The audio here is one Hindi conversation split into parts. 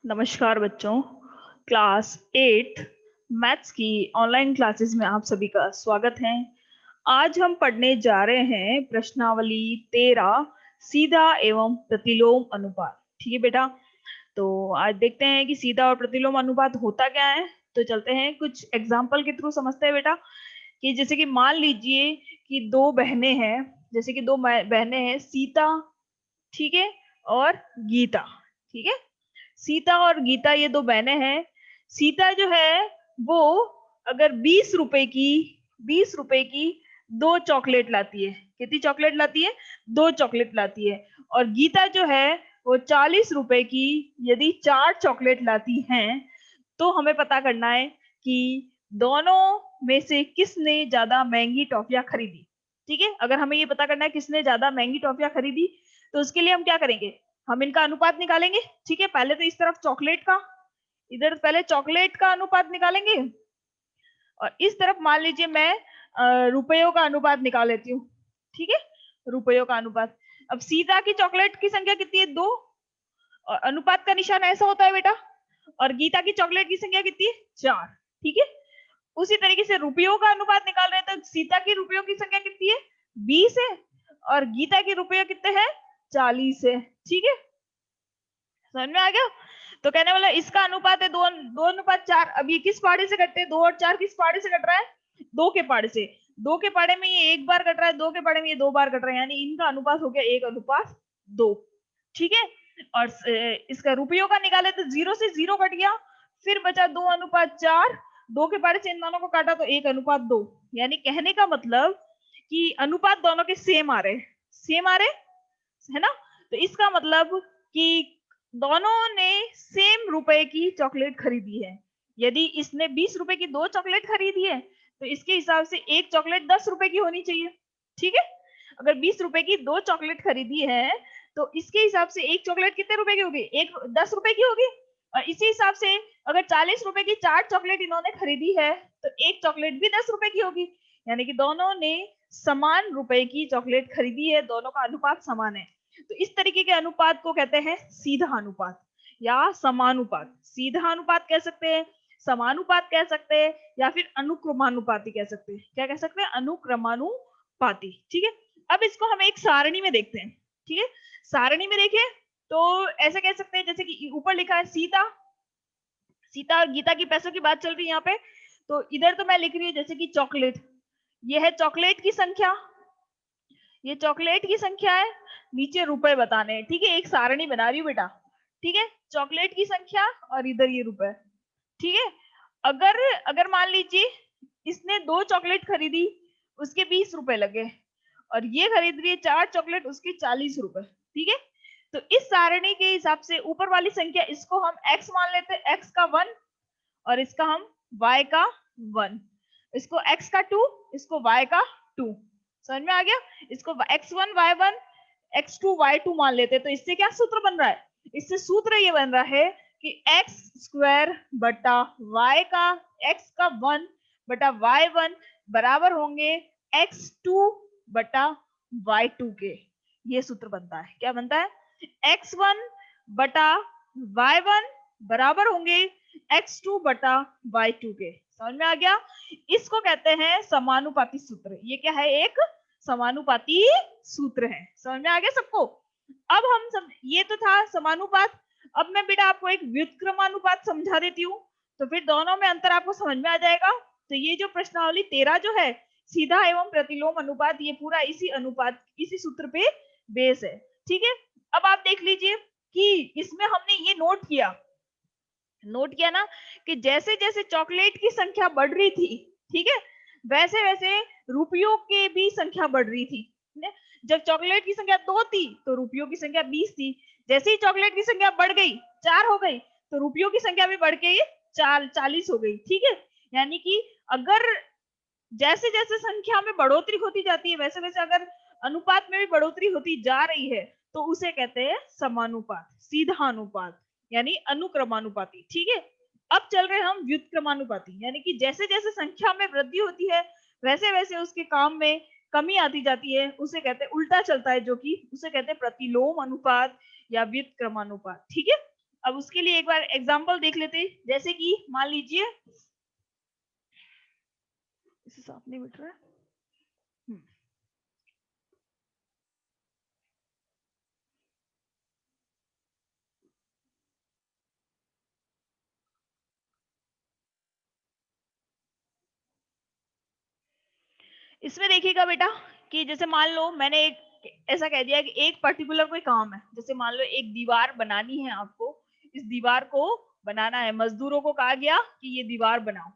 नमस्कार बच्चों। क्लास 8 मैथ्स की ऑनलाइन क्लासेस में आप सभी का स्वागत है। आज हम पढ़ने जा रहे हैं प्रश्नावली 13 सीधा एवं प्रतिलोम अनुपात। ठीक है बेटा, तो आज देखते हैं कि सीधा और प्रतिलोम अनुपात होता क्या है। तो चलते हैं कुछ एग्जाम्पल के थ्रू समझते हैं बेटा। कि जैसे कि मान लीजिए कि दो बहनें हैं, जैसे कि दो बहनें हैं सीता, ठीक है, और गीता। ठीक है, सीता और गीता ये दो बहनें हैं। सीता जो है वो अगर 20 रुपए की दो चॉकलेट लाती है। कितनी चॉकलेट लाती है? दो चॉकलेट लाती है। और गीता जो है वो 40 रुपए की यदि 4 चॉकलेट लाती हैं, तो हमें पता करना है कि दोनों में से किसने ज्यादा महंगी टॉफियां खरीदी। ठीक है, अगर हमें ये पता करना है किसने ज्यादा महंगी टॉफियां खरीदी, तो उसके लिए हम क्या करेंगे? हम इनका अनुपात निकालेंगे। ठीक है, पहले तो इस तरफ चॉकलेट का, इधर पहले चॉकलेट का अनुपात निकालेंगे, और इस तरफ मान लीजिए मैं रुपयों का अनुपात निकाल लेती हूँ। ठीक है, रुपयों का अनुपात। अब सीता की चॉकलेट की संख्या कितनी है? 2। और अनुपात का निशान ऐसा होता है बेटा। और गीता की चॉकलेट की संख्या कितनी है? 4। ठीक है, उसी तरीके से रुपयों का अनुपात निकाल रहे हैं, तो सीता की रुपयों की संख्या कितनी है? 20 है। और गीता की रुपये कितने हैं? 40 है। ठीक है, समझ में आ गया? तो कहने वाला इसका अनुपात है 2:4। अब ये किस पाड़े से कटते हैं? 2 और 4 किस पाड़े से कट रहा है? 2 के पाड़े से। 2 के पाड़े में ये एक बार कट रहा है, 2 के पाड़े में ये 2 बार कट रहा है, यानी इनका अनुपात हो गया 1:2। ठीक है, और इसका रुपयों का निकाले तो 0 से 0 कट गया, फिर बचा 2:4। 2 के पाड़े से इन दोनों को काटा तो 1:2। यानी कहने का मतलब कि अनुपात दोनों के सेम आ रहे, सेम आ रहे, है ना? तो इसका मतलब कि दोनों ने सेम रुपए की चॉकलेट खरीदी है। यदि इसने 20 रुपए की दो चॉकलेट खरीदी है, तो इसके हिसाब से एक चॉकलेट 10 रुपए की होनी चाहिए। ठीक है, अगर 20 रुपए की दो चॉकलेट खरीदी है, तो इसके हिसाब से एक चॉकलेट कितने रुपए की होगी? एक 10 रुपए की होगी। और इसी हिसाब से अगर 40 रुपए की 4 चॉकलेट इन्होंने खरीदी है, तो एक चॉकलेट भी 10 रुपए की होगी। यानी कि दोनों ने समान रुपए की चॉकलेट खरीदी है, दोनों का अनुपात समान है। तो इस तरीके के अनुपात को कहते हैं सीधा अनुपात या समानुपात। सीधा अनुपात कह सकते हैं, समानुपात कह सकते हैं, या फिर अनुक्रमानुपाती कह सकते हैं। क्या कह सकते हैं? अनुक्रमानुपाती। ठीक है, अब इसको हम एक सारणी में देखते हैं। ठीक है, सारणी में देखें तो ऐसे कह सकते हैं, जैसे कि ऊपर लिखा है सीता, सीता और गीता की पैसों की बात चल रही है यहाँ पे। तो इधर तो मैं लिख रही हूँ जैसे कि चॉकलेट, ये है चॉकलेट की संख्या, ये चॉकलेट की संख्या है, नीचे रुपए बताने हैं। ठीक है, एक सारणी बना रही हूँ बेटा। ठीक है, चॉकलेट की संख्या और इधर ये रुपए। ठीक है, अगर अगर मान लीजिए इसने दो चॉकलेट खरीदी, उसके 20 रुपए लगे, और ये खरीद रही है 4 चॉकलेट, उसके 40 रुपए। ठीक है, तो इस सारणी के हिसाब से ऊपर वाली संख्या इसको हम x मान लेते हैं, x का 1, और इसका हम y का 1, इसको x का 2, इसको y का 2। समझ में आ गया? इसको x1 y1 x2 y2 मान लेते हैं। तो इससे क्या सूत्र बन रहा है? इससे सूत्र ये बन रहा है कि x स्क्वायर बटा y का x का 1 बटा y1 बराबर होंगे x2 बटा y2 के। ये सूत्र बनता है। क्या बनता है? x1 बटा y1 बराबर होंगे x2 बटा y2 के। समझ में आ गया? इसको कहते हैं समानुपाती सूत्र। ये क्या है? एक समानुपाती सूत्र है। समझ में आ गया सबको? अब हम ये तो था समानुपात। अब मैं बेटा आपको एक व्युत्क्रमानुपात समझा देती हूँ, तो फिर दोनों में अंतर आपको समझ में आ जाएगा। तो ये जो प्रश्नावली 13 जो है सीधा एवं प्रतिलोम अनुपात, ये पूरा इसी अनुपात, इसी सूत्र पे बेस है। ठीक है, अब आप देख लीजिए कि इसमें हमने ये नोट किया ना कि जैसे जैसे चॉकलेट की संख्या बढ़ रही थी, ठीक है, वैसे वैसे रुपयों की भी संख्या बढ़ रही थी। जब चॉकलेट की संख्या 2 थी तो रुपयों की संख्या 20 थी। जैसे ही चॉकलेट की संख्या बढ़ गई, 4 हो गई, तो रुपयों की संख्या भी बढ़ के 40 हो गई। ठीक है, यानी कि अगर जैसे जैसे संख्या में बढ़ोतरी होती जाती है, वैसे वैसे अगर अनुपात में भी बढ़ोतरी होती जा रही है, तो उसे कहते हैं समानुपात, सीधा अनुपात, यानी अनुक्रमानुपाती। ठीक है, अब चल रहे हम व्युत्क्रमानुपाती, यानी कि जैसे जैसे संख्या में वृद्धि होती है, वैसे वैसे उसके काम में कमी आती जाती है, उसे कहते हैं उल्टा चलता है, जो कि उसे कहते हैं प्रतिलोम अनुपात या व्युत्क्रमानुपात। ठीक है, अब उसके लिए एक बार एग्जांपल देख लेते हैं, जैसे कि मान लीजिए इससे साफ नहीं मिट रहा है। इसमें देखिएगा बेटा कि जैसे मान लो मैंने एक ऐसा कह दिया कि एक पर्टिकुलर कोई काम है, जैसे मान लो एक दीवार बनानी है आपको, इस दीवार को बनाना है, मजदूरों को कहा गया कि ये दीवार बनाओ,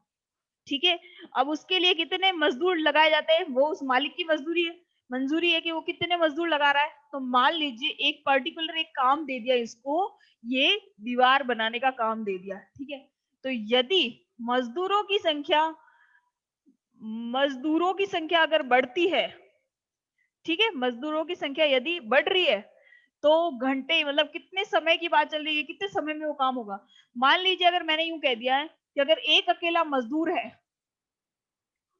ठीक है। अब उसके लिए कितने मजदूर लगाए जाते हैं, वो उस मालिक की मजदूरी है, मंजूरी है कि वो कितने मजदूर लगा रहा है। तो मान लीजिए एक पर्टिकुलर एक काम दे दिया इसको, ये दीवार बनाने का काम दे दिया, ठीक है। तो यदि मजदूरों की संख्या मजदूरों की संख्या अगर बढ़ती है, ठीक है, मजदूरों की संख्या यदि बढ़ रही है, तो घंटे मतलब कितने समय की बात चल रही है, कितने समय में वो काम होगा। मान लीजिए अगर मैंने यूं कह दिया है कि अगर एक अकेला मजदूर है,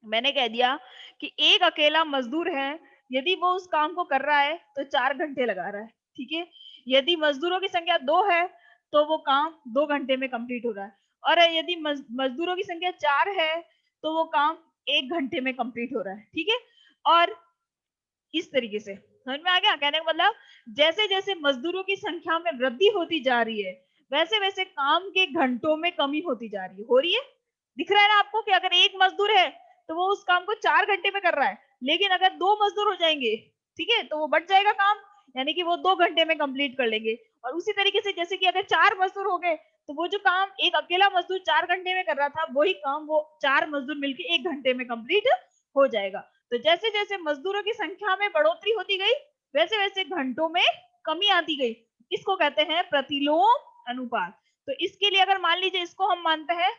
मैंने कह दिया कि एक अकेला मजदूर है, यदि वो उस काम को कर रहा है तो 4 घंटे लगा रहा है, ठीक है। यदि मजदूरों की संख्या 2 है तो वो काम 2 घंटे में कंप्लीट हो रहा है, और यदि मजदूरों की संख्या 4 है तो वो काम 1 घंटे में कंप्लीट हो रहा है, ठीक है। और इस तरीके से समझ में आ गया कहने का मतलब, जैसे जैसे मजदूरों की संख्या में वृद्धि होती जा रही है, वैसे वैसे काम के घंटों में कमी होती जा रही है, हो रही है। दिख रहा है ना आपको कि अगर एक मजदूर है तो वो उस काम को 4 घंटे में कर रहा है, लेकिन अगर 2 मजदूर हो जाएंगे, ठीक है, तो वो बढ़ जाएगा काम, यानी कि वो 2 घंटे में कंप्लीट कर लेंगे। और उसी तरीके से जैसे कि अगर 4 मजदूर हो गए तो वो जो काम एक अकेला मजदूर 4 घंटे में कर रहा था, वही काम वो 4 मजदूर मिलकर 1 घंटे में कंप्लीट हो जाएगा। तो जैसे जैसे मजदूरों की संख्या में बढ़ोतरी होती गई, वैसे वैसे घंटों में कमी आती गई। इसको कहते हैं प्रतिलोम अनुपात। तो इसके लिए अगर मान लीजिए इसको हम मानते हैं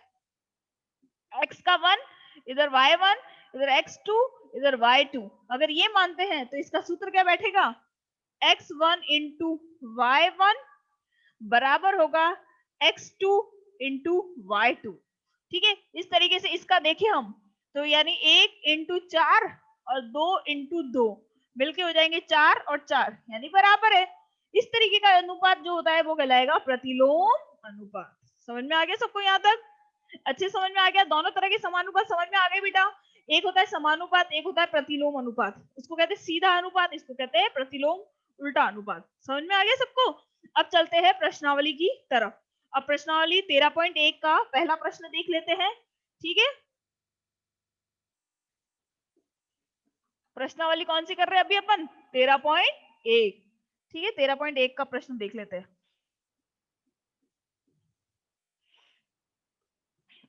x का 1, इधर y1, इधर x2, इधर y2, अगर ये मानते हैं तो इसका सूत्र क्या बैठेगा, x1 इंटू y1 बराबर होगा x2 इंटू y2, ठीक है। इस तरीके से इसका देखें हम तो यानी 1 इंटू 4 और 2 इंटू 2 मिलके हो जाएंगे 4 और 4 यानी बराबर है। इस तरीके का अनुपात जो होता है वो कहलाएगा प्रतिलोम अनुपात। समझ में आ गया सबको यहाँ तक, अच्छे समझ में आ गया। दोनों तरह के समानुपात समझ में आ गए बेटा, एक होता है समानुपात, एक होता है प्रतिलोम अनुपात। उसको कहते हैं सीधा अनुपात, इसको कहते हैं प्रतिलोम उल्टा अनुपात। समझ में आ गया सबको। अब चलते हैं प्रश्नावली की तरफ। अब प्रश्नावली 13.1 का पहला प्रश्न देख लेते हैं, ठीक है। प्रश्नावली कौन सी कर रहे हैं अभी अपन, 13.1, ठीक है। 13.1 का प्रश्न देख लेते हैं।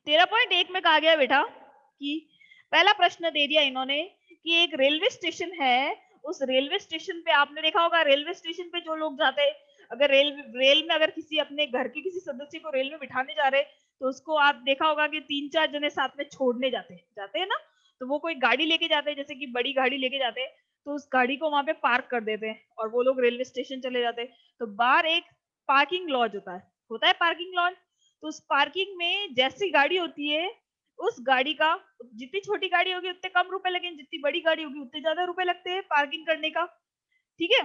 13.1 में कहा गया बेटा कि पहला प्रश्न दे दिया इन्होंने कि एक रेलवे स्टेशन है, उस रेलवे स्टेशन पे आपने देखा होगा, रेलवे स्टेशन पे जो लोग जाते हैं, अगर रेल में अगर किसी अपने घर के किसी सदस्य को रेल में बिठाने जा रहे तो उसको आप देखा होगा कि 3-4 जने साथ में छोड़ने जाते हैं ना। तो वो कोई गाड़ी लेके जाते हैं, जैसे कि बड़ी गाड़ी लेके जाते हैं, तो उस गाड़ी को वहां पे पार्क कर देते हैं और वो लोग रेलवे स्टेशन चले जाते हैं। तो बाहर एक पार्किंग लॉज होता है पार्किंग लॉज। तो उस पार्किंग में जैसी गाड़ी होती है, उस गाड़ी का जितनी छोटी गाड़ी होगी उतने कम रुपए लगेंगे, जितनी बड़ी गाड़ी होगी उतने ज्यादा रुपए लगते हैं पार्किंग करने का, ठीक है।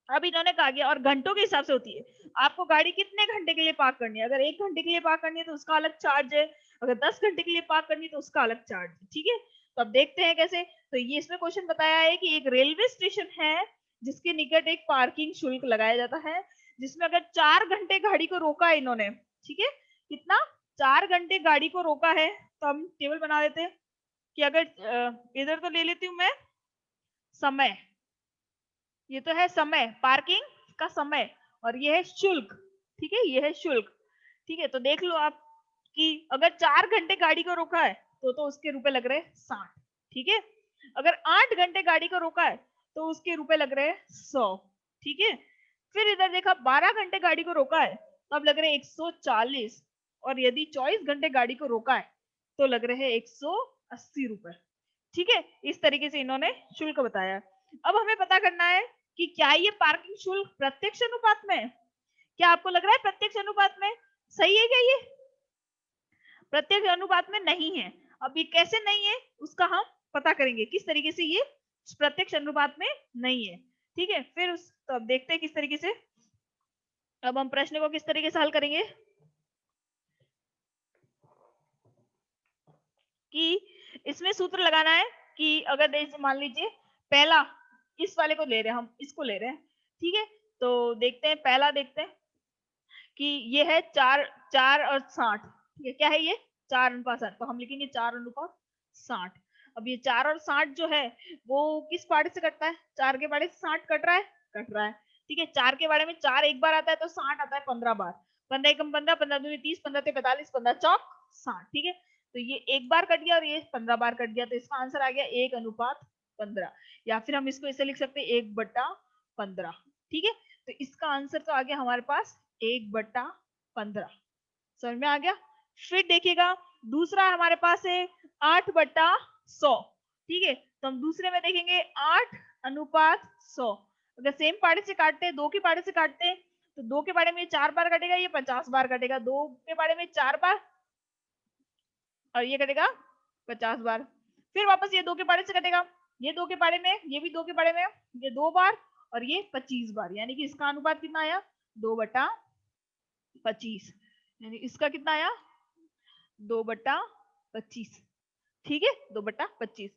अब इन्होंने कहा गया और घंटों के हिसाब से होती है, आपको गाड़ी कितने घंटे के लिए पार्क करनी है। अगर 1 घंटे के लिए पार्क करनी है तो उसका अलग चार्ज है, अगर 10 घंटे के लिए पार्क करनी है तो उसका अलग चार्ज है, ठीक है। तो अब देखते हैं कैसे। तो ये इसमें क्वेश्चन बताया है कि एक रेलवे स्टेशन है जिसके निकट एक पार्किंग शुल्क लगाया जाता है, जिसमें अगर 4 घंटे गाड़ी को रोका है इन्होंने, ठीक है, कितना, 4 घंटे गाड़ी को रोका है, तो हम टेबल बना लेते हैं कि अगर इधर तो ले लेती हूँ मैं समय, ये तो है समय पार्किंग का समय, और ये है शुल्क, ठीक है, ये है शुल्क, ठीक है। तो देख लो आप कि अगर 4 घंटे गाड़ी को रोका है तो उसके रुपए लग रहे हैं 60, ठीक है। अगर 8 घंटे गाड़ी को रोका है तो उसके रुपए लग रहे हैं 100, ठीक है। फिर इधर देखा 12 घंटे गाड़ी को रोका है तो अब लग रहे हैं 140, और यदि 24 घंटे गाड़ी को रोका है तो लग रहे हैं 180 रुपए, ठीक है। इस तरीके से इन्होंने शुल्क बताया। अब हमें पता करना है कि क्या ये पार्किंग शुल्क प्रत्यक्ष अनुपात में है। क्या आपको लग रहा है प्रत्यक्ष अनुपात में सही है क्या ये, प्रत्यक्ष अनुपात में नहीं है। अब ये कैसे नहीं है उसका हम पता करेंगे, किस तरीके से ये प्रत्यक्ष अनुपात में नहीं है, ठीक है। फिर तो अब देखते हैं किस तरीके से। अब हम प्रश्न को किस तरीके से हल करेंगे कि इसमें सूत्र लगाना है कि अगर मान लीजिए पहला इस वाले को ले रहे हैं, हम इसको ले रहे हैं, ठीक है। तो देखते हैं, पहला देखते हैं कि ये है 4 और 60, ये क्या है, ये 4:60, तो हम लिखेंगे 4:60। अब ये 4 और 60 जो है वो किस पाड़े से कटता है, 4 के पाड़े से 60 कट रहा है, ठीक है। 4 के बारे में 4 एक बार आता है तो 60 आता है 15 बार, 15 एकम 15, 15 दूनी 30, 15 ते 45, 15 चौक 60, ठीक है। तो ये एक बार कट गया और ये 15 बार कट गया, तो इसका आंसर आ गया 1:15, या फिर हम इसको ऐसे लिख सकते हैं 1/15, ठीक है। तो इसका आंसर तो आ गया हमारे पास 1/15, समझ में आ गया। फिर देखिएगा दूसरा हमारे पास है 8/100, ठीक है। तो हम दूसरे में देखेंगे 8:100। अगर सेम पाड़े से काटते हैं, 2 के पाड़े से काटते हैं, तो 2 के पाड़े में 4 बार कटेगा, ये 50 बार कटेगा, 2 के पाड़े में 4 बार और ये कटेगा 50 बार। फिर वापस ये 2 के पाड़े से कटेगा, ये 2 के पाड़े में, ये भी 2 के पाड़े में, ये 2 बार और ये 25 बार, यानी कि इसका अनुपात कितना आया, 2/25, यानी इसका कितना आया 2/25, ठीक है, 2/25।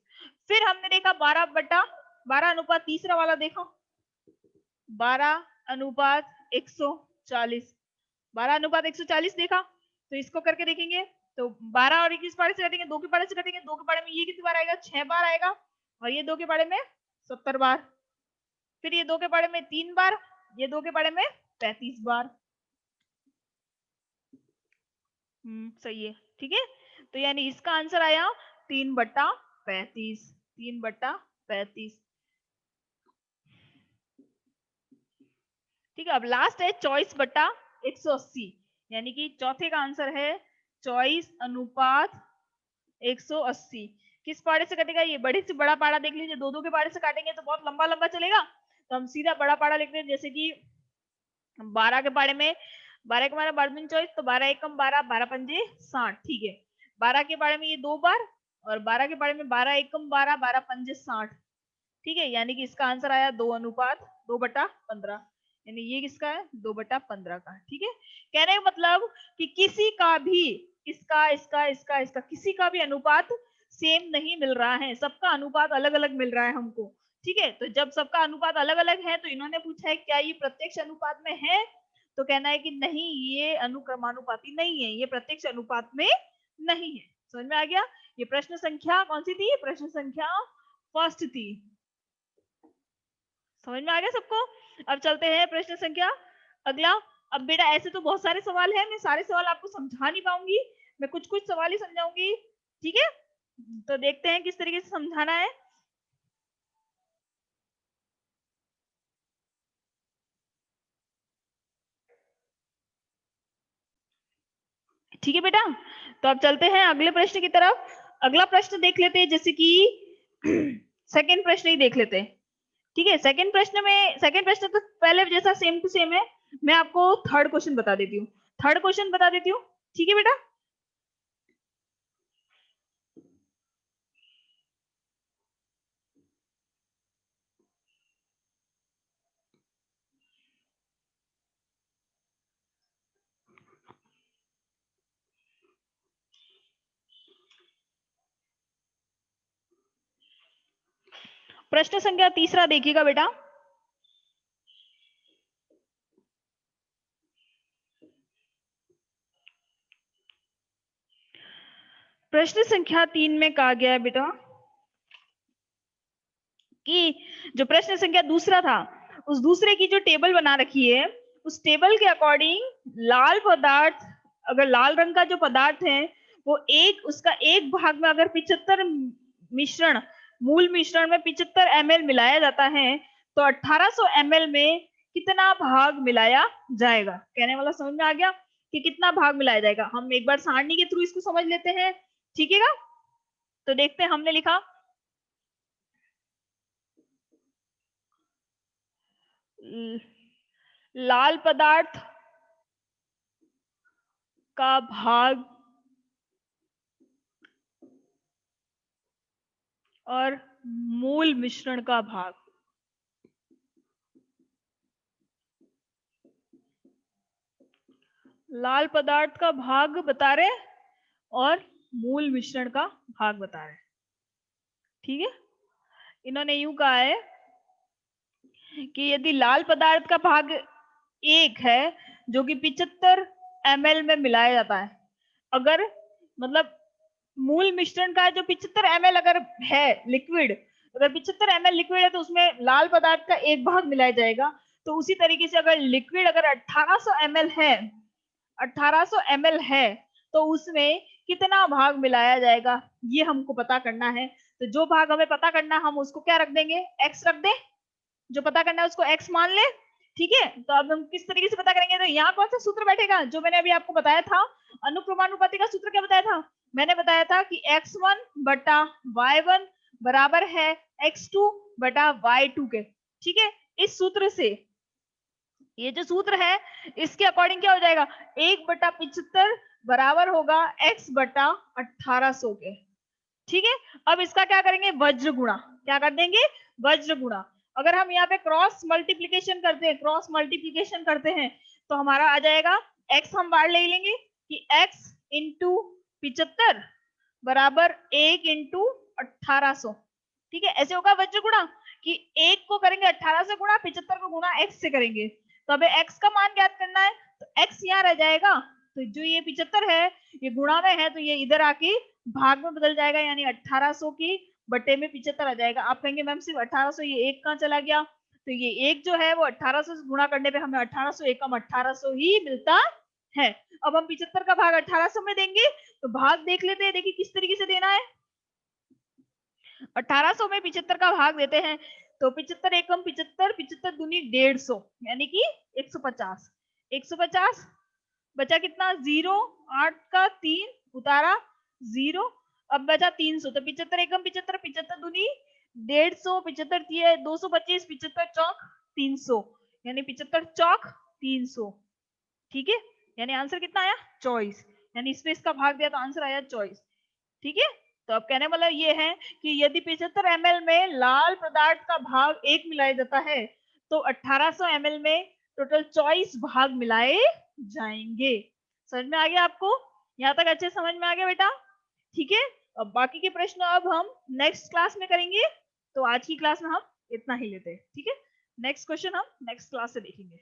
फिर हमने देखा 12 अनुपात तीसरा वाला देखो, 12:140, 12:140 देखा। तो इसको करके देखेंगे, तो 12 और 21 पारे से कटेंगे, 2 के पारे से कटेंगे, 2 के पारे में ये कितनी बार आएगा, 6 बार आएगा, और ये 2 के पारे में 70 बार, फिर ये 2 के पारे में 3 बार, ये 2 के पारे में 35 बार। सही है, ठीक है। तो यानी इसका आंसर आया 3/35, 3/35, ठीक है। अब लास्ट है 24/180, यानी कि चौथे का आंसर है 24:180। किस पाड़े से कटेगा, ये बड़े से बड़ा पाड़ा देख लीजिए, 2 के पाड़े से काटेंगे तो बहुत लंबा लंबा चलेगा, तो हम सीधा बड़ा पाड़ा लिखते हैं, जैसे कि 12 के पाड़े में 12 के 12 24, तो 12 एकम 12, 12 पंजे 60, ठीक है। 12 के पाड़े में ये 2 बार और 12 के पाड़े में 12 एकम 12, 12 पंजे 60, ठीक है। यानी कि इसका आंसर आया 2:2/15, यानी ये किसका है 2/15 का, ठीक है। कहने का मतलब कि किसी का भी इसका इसका इसका इसका किसी का भी अनुपात सेम नहीं मिल रहा है, सबका अनुपात अलग अलग मिल रहा है हमको, ठीक है। तो जब सबका अनुपात अलग अलग है तो इन्होंने पूछा है क्या ये प्रत्यक्ष अनुपात में है, तो कहना है कि नहीं, ये अनुक्रमानुपाती नहीं है, ये प्रत्यक्ष अनुपात में नहीं है। समझ में आ गया। ये प्रश्न संख्या कौन सी थी, प्रश्न संख्या फर्स्ट थी। समझ में आ गया सबको। अब चलते हैं प्रश्न संख्या अगला। अब बेटा ऐसे तो बहुत सारे सवाल हैं, मैं सारे सवाल आपको समझा नहीं पाऊंगी, मैं कुछ कुछ सवाल ही समझाऊंगी, ठीक है। तो देखते हैं किस तरीके से समझाना है। ठीक है बेटा, तो अब चलते हैं अगले प्रश्न की तरफ। अगला प्रश्न देख लेते हैं, जैसे कि सेकंड प्रश्न ही देख लेते हैं, ठीक है। सेकंड प्रश्न तो पहले जैसा सेम टू सेम है, मैं आपको थर्ड क्वेश्चन बता देती हूँ, ठीक है बेटा। प्रश्न संख्या तीसरा देखिएगा बेटा। प्रश्न संख्या 3 में कहा गया है बेटा कि जो प्रश्न संख्या दूसरा था, उस दूसरे की जो टेबल बना रखी है, उस टेबल के अकॉर्डिंग लाल पदार्थ, अगर लाल रंग का जो पदार्थ है वो उसका एक भाग में अगर 75 मिश्रण, मूल मिश्रण में 75 ml मिलाया जाता है, तो 1800 ml में कितना भाग मिलाया जाएगा। कहने वाला समझ में आ गया कि कितना भाग मिलाया जाएगा। हम एक बार सारणी के थ्रू इसको समझ लेते हैं, ठीक है। तो देखते हैं, हमने लिखा लाल पदार्थ का भाग और मूल मिश्रण का भाग। लाल पदार्थ का भाग बता रहे और मूल मिश्रण का भाग बता रहे। ठीक है, इन्होंने यूं कहा है कि यदि लाल पदार्थ का भाग 1 है जो कि 75 ml में मिलाया जाता है, अगर मतलब मूल मिश्रण का जो 75 ml अगर है लिक्विड, अगर 75 ml लिक्विड है तो उसमें लाल पदार्थ का एक भाग मिलाया जाएगा। तो उसी तरीके से अगर लिक्विड अगर 1800 ml है, 1800 ml है, तो उसमें कितना भाग मिलाया जाएगा ये हमको पता करना है। तो जो भाग हमें पता करना है हम उसको क्या रख देंगे, x रख दें। जो पता करना है उसको x मान ले। ठीक है, तो अब हम किस तरीके से पता करेंगे, तो यहाँ कौन सा सूत्र बैठेगा जो मैंने अभी आपको बताया था, अनुक्रमानुपाती का सूत्र क्या बताया था, मैंने बताया था कि x1 बटा y1 बराबर है x2 बटा y2 के। ठीक है, इस सूत्र से, ये जो सूत्र है इसके अकॉर्डिंग क्या हो जाएगा, 1/75 बराबर होगा x बटा 1800 के। ठीक है, अब इसका क्या करेंगे, वज्र गुणा, क्या कर देंगे, वज्र गुणा। अगर हम यहाँ पे क्रॉस मल्टीप्लीकेशन करते हैं, क्रॉस मल्टीप्लीकेशन करते हैं तो हमारा आ जाएगा x, हम बाहर ले लेंगे कि x इंटू 75 बराबर 1 इंटू 1800। ठीक है, ऐसे होगा वज्र गुणा कि 1 को करेंगे 18 से गुणा, 75 को गुणा x से करेंगे। तो हमें x का मान ज्ञात करना है, तो x यहाँ रह जाएगा, तो जो ये 75 है ये गुणा में है तो ये इधर आके भाग में बदल जाएगा, यानी 1800 की बटे में 75 आ जाएगा। आप कहेंगे मैम सिर्फ 1800, ये एक कहाँ चला गया, तो ये एक जो है वो 1800 से गुणा करने पे हमें 1800 एकम 1800 ही मिलता है। अब हम 75 का भाग 1800 में देंगे, तो भाग देख लेते हैं, देखिए किस तरीके से देना है। 1800 में 75 का भाग देते हैं तो 75 एकम 75, 75 दूनी 150 यानी कि 150, 150 बचा कितना, 0, 8 का 3 उतारा 0, अब बचा 300, तो 75 एकम 75, 75 दूनी 150, 75 दिए 225, 75 चौक 300, यानी 75 चौक 300। ठीक है, यानी आंसर कितना आया, 24, यानी इसमें इसका भाग दिया तो आंसर आया 24। ठीक है, तो अब कहने वाला ये है कि यदि 75 ml में लाल पदार्थ का भाग 1 मिलाया जाता है तो 1800 ml में टोटल 24 भाग मिलाए जाएंगे। समझ में आ गया आपको, यहाँ तक अच्छे समझ में आ गया बेटा। ठीक है, अब बाकी के प्रश्न अब हम नेक्स्ट क्लास में करेंगे, तो आज की क्लास में हम इतना ही लेते हैं। ठीक है, नेक्स्ट क्वेश्चन हम नेक्स्ट क्लास से देखेंगे।